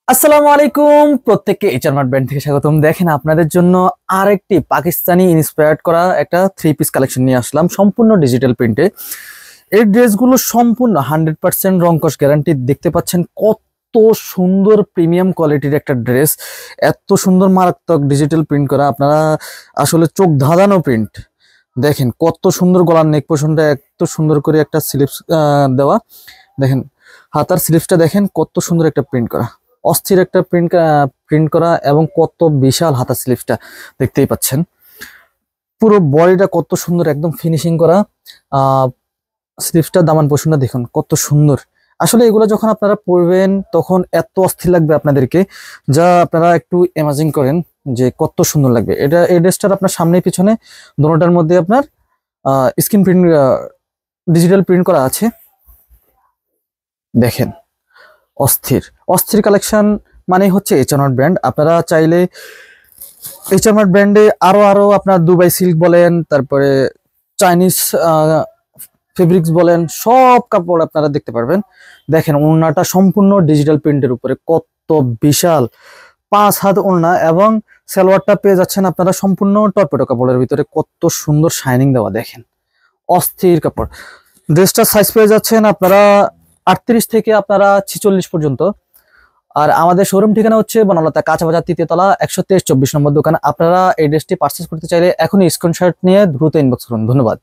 আসসালামু আলাইকুম, প্রত্যেককে এইচআর মার্ট ব্র্যান্ড থেকে স্বাগতম। দেখেন, আপনাদের জন্য আরেকটি পাকিস্তানি ইন্সপায়ার্ড করা একটা থ্রি পিস কালেকশন নিয়ে আসলাম, সম্পূর্ণ ডিজিটাল প্রিন্টে। এই ড্রেসগুলো সম্পূর্ণ 100% রং কস গ্যারান্টি। দেখতে পাচ্ছেন কত সুন্দর প্রিমিয়াম কোয়ালিটির একটা ড্রেস, এত সুন্দর মারাত্মক ডিজিটাল প্রিন্ট করা, আপনারা আসলে চোখ ধাঁধানো প্রিন্ট। দেখেন কত সুন্দর গলার নেক পোর্শনটা, এত সুন্দর করে একটা স্লিপস দেওয়া। দেখেন হাতার স্লিপসটা দেখেন কত সুন্দর একটা প্রিন্ট করা, অস্থির একটা প্রিন্ট করা, এবং কত বিশাল হাতা স্লিভসটা দেখতেই পাচ্ছেন। পুরো বডিটা কত সুন্দর, একদম ফিনিশিং করা। আহ স্লিভসটা, দামান পোর্শনটা দেখুন কত সুন্দর। আসলে এগুলো যখন আপনারা পরবেন তখন এত অস্থির লাগবে আপনাদেরকে, যা আপনারা একটু ইমাজিন করেন যে কত সুন্দর লাগবে। এটা এই ড্রেসটার আপনার সামনে পিছনে দোনোটার মধ্যে আপনার স্ক্রিন প্রিন্ট, ডিজিটাল প্রিন্ট করা আছে। দেখেন অস্থির অস্থির কালেকশন মানে হচ্ছে এইচআরমার্ট ব্র্যান্ড। আপনারা চাইলে এইচআরমার্ট ব্র্যান্ডে আরো আরো আপনার দুবাই সিল্ক বলেন, তারপরে চাইনিজ ফেব্রিক্স বলেন, সব কাপড় আপনারা দেখতে পারবেন। দেখেন ওড়নাটা সম্পূর্ণ ডিজিটাল প্রিন্টের উপরে, কত বিশাল 5 হাত ওড়না, এবং সালোয়ারটা পেয়ে যাচ্ছেন আপনারা সম্পূর্ণ টর্পেডো কাপড়ের ভিতরে, কত সুন্দর শাইনিং দেওয়া। দেখেন অস্থির কাপড়। ড্রেসটার সাইজ পেয়ে যাচ্ছেন আপনারা 38 থেকে আপনারা 46 পর্যন্ত। আর আমাদের শোরুম ঠিকানা হচ্ছে বনলতা কাঁচা বাজার, 3য় তলা, 123 24 নম্বর দোকান। আপনারা এই ড্রেসটি পারচেস করতে চাইলে এখনই স্ক্রিনশট নিয়ে দ্রুত ইনবক্স করুন। ধন্যবাদ।